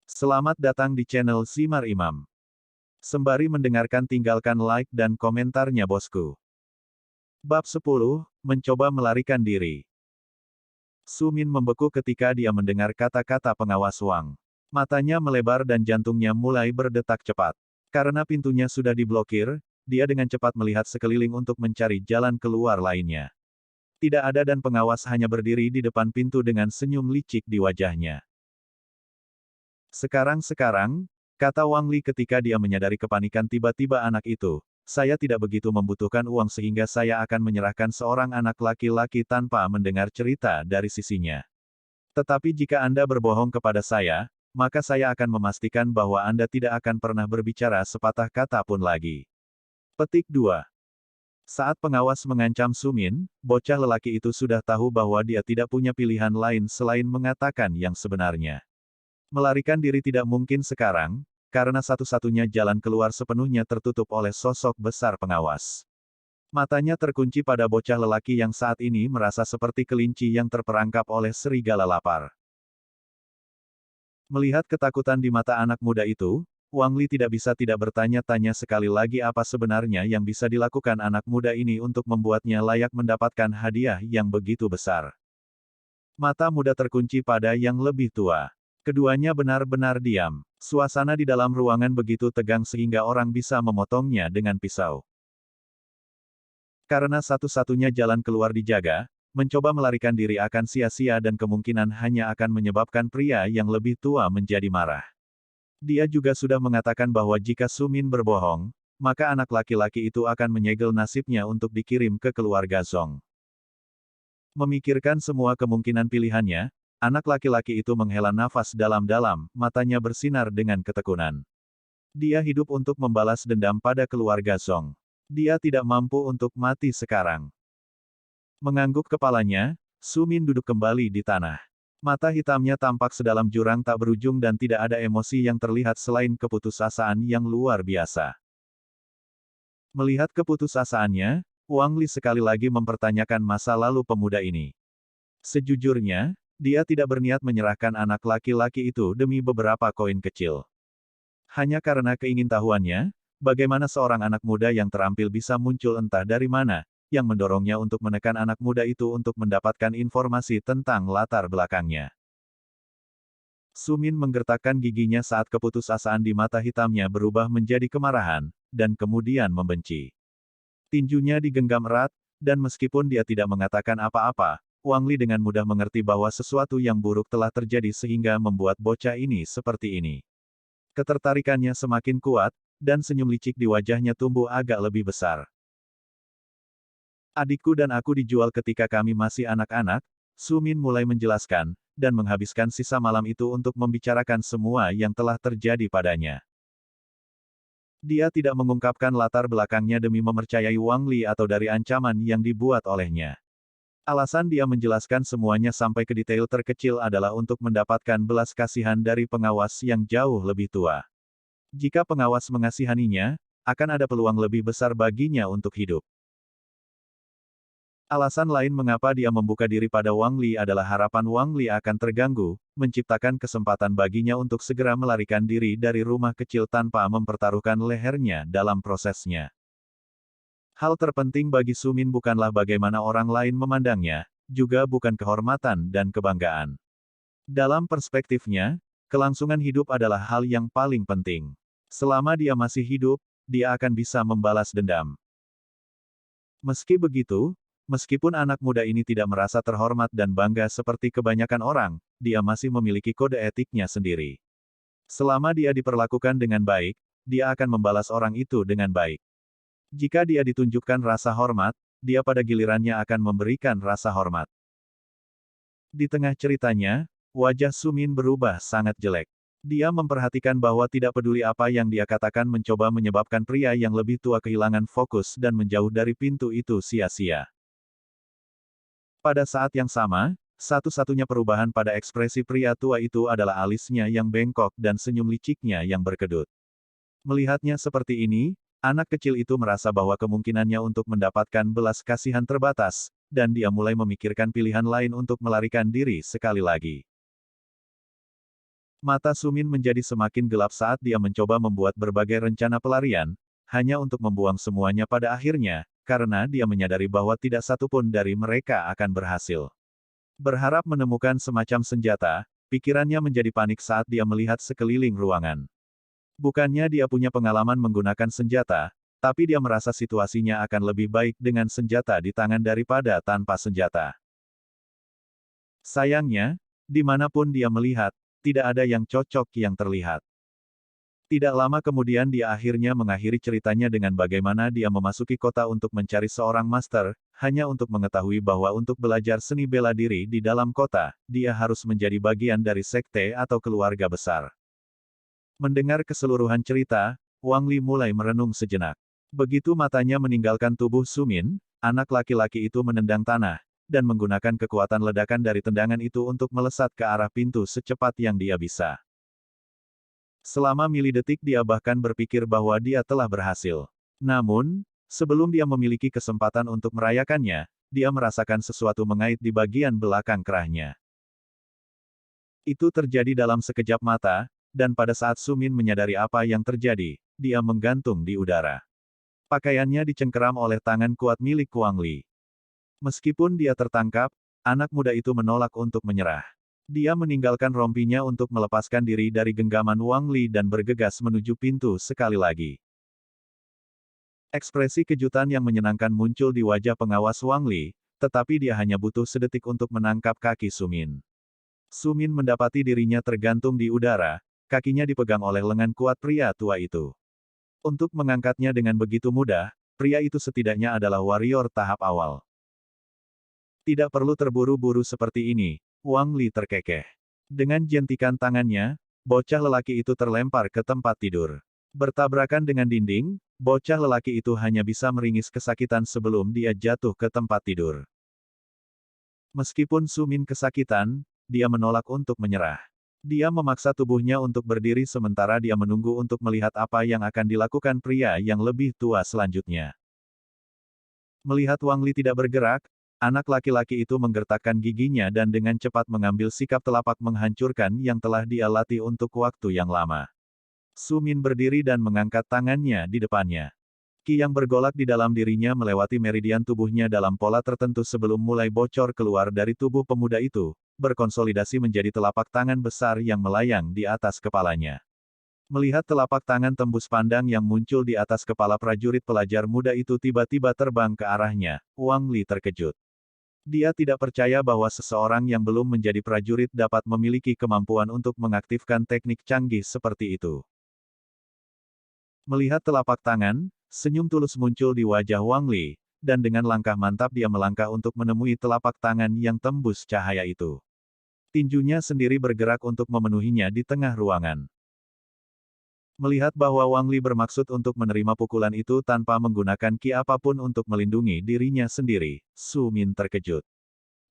Selamat datang di channel Simar Imam. Sembari mendengarkan tinggalkan like dan komentarnya bosku. Bab 10, mencoba melarikan diri. Sumin membeku ketika dia mendengar kata-kata pengawas Wang. Matanya melebar dan jantungnya mulai berdetak cepat. Karena pintunya sudah diblokir, dia dengan cepat melihat sekeliling untuk mencari jalan keluar lainnya. Tidak ada dan pengawas hanya berdiri di depan pintu dengan senyum licik di wajahnya. Sekarang, kata Wang Li ketika dia menyadari kepanikan tiba-tiba anak itu, saya tidak begitu membutuhkan uang sehingga saya akan menyerahkan seorang anak laki-laki tanpa mendengar cerita dari sisinya. Tetapi jika Anda berbohong kepada saya, maka saya akan memastikan bahwa Anda tidak akan pernah berbicara sepatah kata pun lagi. Petik 2. Saat pengawas mengancam Sumin, bocah lelaki itu sudah tahu bahwa dia tidak punya pilihan lain selain mengatakan yang sebenarnya. Melarikan diri tidak mungkin sekarang, karena satu-satunya jalan keluar sepenuhnya tertutup oleh sosok besar pengawas. Matanya terkunci pada bocah lelaki yang saat ini merasa seperti kelinci yang terperangkap oleh serigala lapar. Melihat ketakutan di mata anak muda itu, Wang Li tidak bisa tidak bertanya-tanya sekali lagi apa sebenarnya yang bisa dilakukan anak muda ini untuk membuatnya layak mendapatkan hadiah yang begitu besar. Mata muda terkunci pada yang lebih tua. Keduanya benar-benar diam. Suasana di dalam ruangan begitu tegang sehingga orang bisa memotongnya dengan pisau. Karena satu-satunya jalan keluar dijaga, mencoba melarikan diri akan sia-sia dan kemungkinan hanya akan menyebabkan pria yang lebih tua menjadi marah. Dia juga sudah mengatakan bahwa jika Sumin berbohong, maka anak laki-laki itu akan menyegel nasibnya untuk dikirim ke keluarga Zong. Memikirkan semua kemungkinan pilihannya, anak laki-laki itu menghela nafas dalam-dalam, matanya bersinar dengan ketekunan. Dia hidup untuk membalas dendam pada keluarga Zong. Dia tidak mampu untuk mati sekarang. Mengangguk kepalanya, Sumin duduk kembali di tanah. Mata hitamnya tampak sedalam jurang tak berujung dan tidak ada emosi yang terlihat selain keputusasaan yang luar biasa. Melihat keputusasaannya, Wang Li sekali lagi mempertanyakan masa lalu pemuda ini. Sejujurnya, dia tidak berniat menyerahkan anak laki-laki itu demi beberapa koin kecil. Hanya karena keingintahuannya, bagaimana seorang anak muda yang terampil bisa muncul entah dari mana, yang mendorongnya untuk menekan anak muda itu untuk mendapatkan informasi tentang latar belakangnya. Sumin menggertakkan giginya saat keputusasaan di mata hitamnya berubah menjadi kemarahan, dan kemudian membenci. Tinjunya digenggam erat, dan meskipun dia tidak mengatakan apa-apa, Wang Li dengan mudah mengerti bahwa sesuatu yang buruk telah terjadi sehingga membuat bocah ini seperti ini. Ketertarikannya semakin kuat, dan senyum licik di wajahnya tumbuh agak lebih besar. Adikku dan aku dijual ketika kami masih anak-anak, Sumin mulai menjelaskan, dan menghabiskan sisa malam itu untuk membicarakan semua yang telah terjadi padanya. Dia tidak mengungkapkan latar belakangnya demi mempercayai Wang Li atau dari ancaman yang dibuat olehnya. Alasan dia menjelaskan semuanya sampai ke detail terkecil adalah untuk mendapatkan belas kasihan dari pengawas yang jauh lebih tua. Jika pengawas mengasihaninya, akan ada peluang lebih besar baginya untuk hidup. Alasan lain mengapa dia membuka diri pada Wang Li adalah harapan Wang Li akan terganggu, menciptakan kesempatan baginya untuk segera melarikan diri dari rumah kecil tanpa mempertaruhkan lehernya dalam prosesnya. Hal terpenting bagi Sumin bukanlah bagaimana orang lain memandangnya, juga bukan kehormatan dan kebanggaan. Dalam perspektifnya, kelangsungan hidup adalah hal yang paling penting. Selama dia masih hidup, dia akan bisa membalas dendam. Meski begitu, meskipun anak muda ini tidak merasa terhormat dan bangga seperti kebanyakan orang, dia masih memiliki kode etiknya sendiri. Selama dia diperlakukan dengan baik, dia akan membalas orang itu dengan baik. Jika dia ditunjukkan rasa hormat, dia pada gilirannya akan memberikan rasa hormat. Di tengah ceritanya, wajah Sumin berubah sangat jelek. Dia memperhatikan bahwa tidak peduli apa yang dia katakan mencoba menyebabkan pria yang lebih tua kehilangan fokus dan menjauh dari pintu itu sia-sia. Pada saat yang sama, satu-satunya perubahan pada ekspresi pria tua itu adalah alisnya yang bengkok dan senyum liciknya yang berkedut. Melihatnya seperti ini, anak kecil itu merasa bahwa kemungkinannya untuk mendapatkan belas kasihan terbatas, dan dia mulai memikirkan pilihan lain untuk melarikan diri sekali lagi. Mata Sumin menjadi semakin gelap saat dia mencoba membuat berbagai rencana pelarian, hanya untuk membuang semuanya pada akhirnya, karena dia menyadari bahwa tidak satu pun dari mereka akan berhasil. Berharap menemukan semacam senjata, pikirannya menjadi panik saat dia melihat sekeliling ruangan. Bukannya dia punya pengalaman menggunakan senjata, tapi dia merasa situasinya akan lebih baik dengan senjata di tangan daripada tanpa senjata. Sayangnya, dimanapun dia melihat, tidak ada yang cocok yang terlihat. Tidak lama kemudian dia akhirnya mengakhiri ceritanya dengan bagaimana dia memasuki kota untuk mencari seorang master, hanya untuk mengetahui bahwa untuk belajar seni bela diri di dalam kota, dia harus menjadi bagian dari sekte atau keluarga besar. Mendengar keseluruhan cerita, Wang Li mulai merenung sejenak. Begitu matanya meninggalkan tubuh Sumin, anak laki-laki itu menendang tanah, dan menggunakan kekuatan ledakan dari tendangan itu untuk melesat ke arah pintu secepat yang dia bisa. Selama milidetik dia bahkan berpikir bahwa dia telah berhasil. Namun, sebelum dia memiliki kesempatan untuk merayakannya, dia merasakan sesuatu mengait di bagian belakang kerahnya. Itu terjadi dalam sekejap mata, dan pada saat Sumin menyadari apa yang terjadi, dia menggantung di udara. Pakaiannya dicengkeram oleh tangan kuat milik Wang Li. Meskipun dia tertangkap, anak muda itu menolak untuk menyerah. Dia meninggalkan rompinya untuk melepaskan diri dari genggaman Wang Li dan bergegas menuju pintu sekali lagi. Ekspresi kejutan yang menyenangkan muncul di wajah pengawas Wang Li, tetapi dia hanya butuh sedetik untuk menangkap kaki Sumin. Sumin mendapati dirinya tergantung di udara, kakinya dipegang oleh lengan kuat pria tua itu. Untuk mengangkatnya dengan begitu mudah, pria itu setidaknya adalah warrior tahap awal. Tidak perlu terburu-buru seperti ini, Wang Li terkekeh. Dengan jentikan tangannya, bocah lelaki itu terlempar ke tempat tidur. Bertabrakan dengan dinding, bocah lelaki itu hanya bisa meringis kesakitan sebelum dia jatuh ke tempat tidur. Meskipun Sumin kesakitan, dia menolak untuk menyerah. Dia memaksa tubuhnya untuk berdiri sementara dia menunggu untuk melihat apa yang akan dilakukan pria yang lebih tua selanjutnya. Melihat Wang Li tidak bergerak, anak laki-laki itu menggertakkan giginya dan dengan cepat mengambil sikap telapak menghancurkan yang telah dia latih untuk waktu yang lama. Sumin berdiri dan mengangkat tangannya di depannya. Qi yang bergolak di dalam dirinya melewati meridian tubuhnya dalam pola tertentu sebelum mulai bocor keluar dari tubuh pemuda itu, berkonsolidasi menjadi telapak tangan besar yang melayang di atas kepalanya. Melihat telapak tangan tembus pandang yang muncul di atas kepala prajurit pelajar muda itu tiba-tiba terbang ke arahnya, Wang Li terkejut. Dia tidak percaya bahwa seseorang yang belum menjadi prajurit dapat memiliki kemampuan untuk mengaktifkan teknik canggih seperti itu. Melihat telapak tangan, senyum tulus muncul di wajah Wang Li, dan dengan langkah mantap dia melangkah untuk menemui telapak tangan yang tembus cahaya itu. Tinjunya sendiri bergerak untuk memenuhinya di tengah ruangan. Melihat bahwa Wang Li bermaksud untuk menerima pukulan itu tanpa menggunakan ki apapun untuk melindungi dirinya sendiri, Su Min terkejut.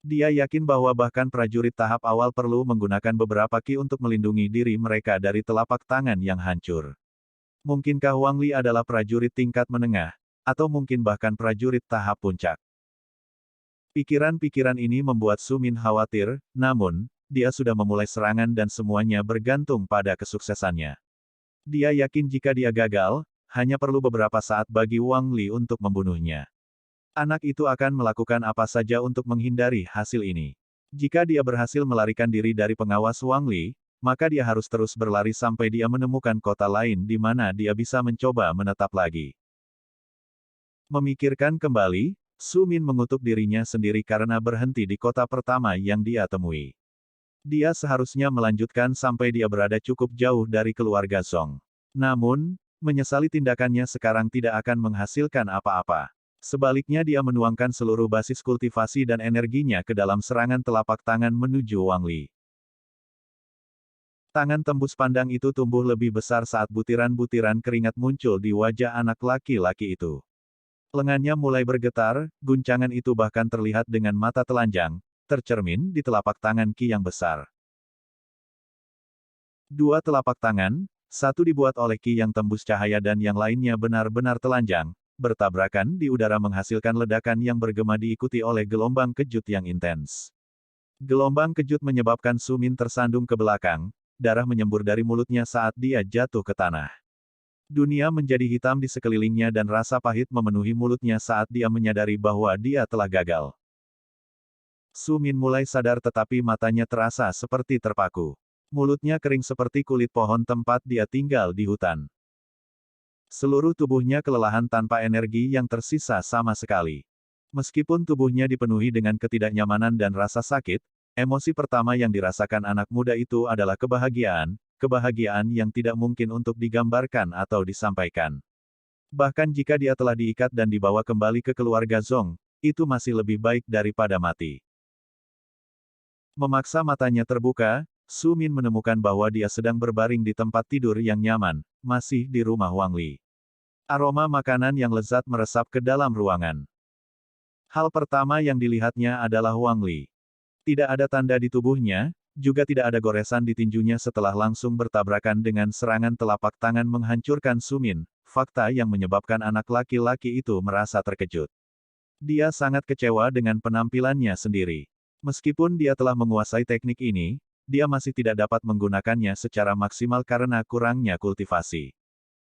Dia yakin bahwa bahkan prajurit tahap awal perlu menggunakan beberapa ki untuk melindungi diri mereka dari telapak tangan yang hancur. Mungkinkah Wang Li adalah prajurit tingkat menengah, atau mungkin bahkan prajurit tahap puncak? Pikiran-pikiran ini membuat Su Min khawatir, namun, dia sudah memulai serangan dan semuanya bergantung pada kesuksesannya. Dia yakin jika dia gagal, hanya perlu beberapa saat bagi Wang Li untuk membunuhnya. Anak itu akan melakukan apa saja untuk menghindari hasil ini. Jika dia berhasil melarikan diri dari pengawas Wang Li, maka dia harus terus berlari sampai dia menemukan kota lain di mana dia bisa mencoba menetap lagi. Memikirkan kembali, Su Min mengutuk dirinya sendiri karena berhenti di kota pertama yang dia temui. Dia seharusnya melanjutkan sampai dia berada cukup jauh dari keluarga Song. Namun, menyesali tindakannya sekarang tidak akan menghasilkan apa-apa. Sebaliknya dia menuangkan seluruh basis kultivasi dan energinya ke dalam serangan telapak tangan menuju Wang Li. Tangan tembus pandang itu tumbuh lebih besar saat butiran-butiran keringat muncul di wajah anak laki-laki itu. Lengannya mulai bergetar, guncangan itu bahkan terlihat dengan mata telanjang, tercermin di telapak tangan Qi yang besar. Dua telapak tangan, satu dibuat oleh Qi yang tembus cahaya dan yang lainnya benar-benar telanjang, bertabrakan di udara menghasilkan ledakan yang bergema diikuti oleh gelombang kejut yang intens. Gelombang kejut menyebabkan Su Min tersandung ke belakang, darah menyembur dari mulutnya saat dia jatuh ke tanah. Dunia menjadi hitam di sekelilingnya dan rasa pahit memenuhi mulutnya saat dia menyadari bahwa dia telah gagal. Su Min mulai sadar tetapi matanya terasa seperti terpaku. Mulutnya kering seperti kulit pohon tempat dia tinggal di hutan. Seluruh tubuhnya kelelahan tanpa energi yang tersisa sama sekali. Meskipun tubuhnya dipenuhi dengan ketidaknyamanan dan rasa sakit, emosi pertama yang dirasakan anak muda itu adalah kebahagiaan, kebahagiaan yang tidak mungkin untuk digambarkan atau disampaikan. Bahkan jika dia telah diikat dan dibawa kembali ke keluarga Zong, itu masih lebih baik daripada mati. Memaksa matanya terbuka, Su Min menemukan bahwa dia sedang berbaring di tempat tidur yang nyaman, masih di rumah Wang Li. Aroma makanan yang lezat meresap ke dalam ruangan. Hal pertama yang dilihatnya adalah Wang Li. Tidak ada tanda di tubuhnya, juga tidak ada goresan di tinjunya setelah langsung bertabrakan dengan serangan telapak tangan menghancurkan Su Min, fakta yang menyebabkan anak laki-laki itu merasa terkejut. Dia sangat kecewa dengan penampilannya sendiri. Meskipun dia telah menguasai teknik ini, dia masih tidak dapat menggunakannya secara maksimal karena kurangnya kultivasi.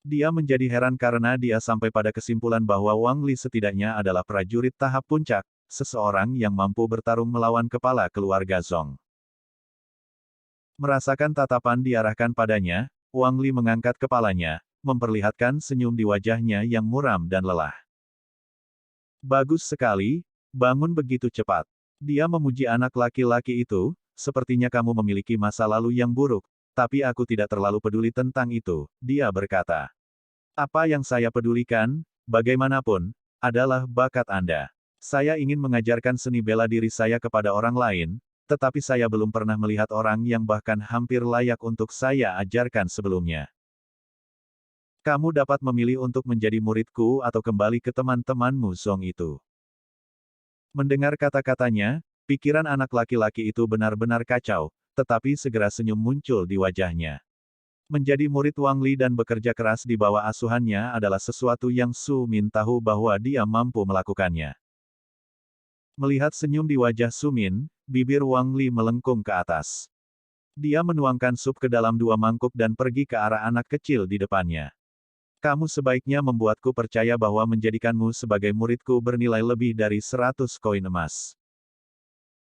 Dia menjadi heran karena dia sampai pada kesimpulan bahwa Wang Li setidaknya adalah prajurit tahap puncak, seseorang yang mampu bertarung melawan kepala keluarga Zong. Merasakan tatapan diarahkan padanya, Wang Li mengangkat kepalanya, memperlihatkan senyum di wajahnya yang muram dan lelah. Bagus sekali, bangun begitu cepat. Dia memuji anak laki-laki itu, sepertinya kamu memiliki masa lalu yang buruk, tapi aku tidak terlalu peduli tentang itu, dia berkata. Apa yang saya pedulikan, bagaimanapun, adalah bakat Anda. Saya ingin mengajarkan seni bela diri saya kepada orang lain, tetapi saya belum pernah melihat orang yang bahkan hampir layak untuk saya ajarkan sebelumnya. Kamu dapat memilih untuk menjadi muridku atau kembali ke teman-temanmu Zong itu. Mendengar kata-katanya, pikiran anak laki-laki itu benar-benar kacau, tetapi segera senyum muncul di wajahnya. Menjadi murid Wang Li dan bekerja keras di bawah asuhannya adalah sesuatu yang Su Min tahu bahwa dia mampu melakukannya. Melihat senyum di wajah Su Min, bibir Wang Li melengkung ke atas. Dia menuangkan sup ke dalam 2 mangkuk dan pergi ke arah anak kecil di depannya. Kamu sebaiknya membuatku percaya bahwa menjadikanmu sebagai muridku bernilai lebih dari 100 koin emas.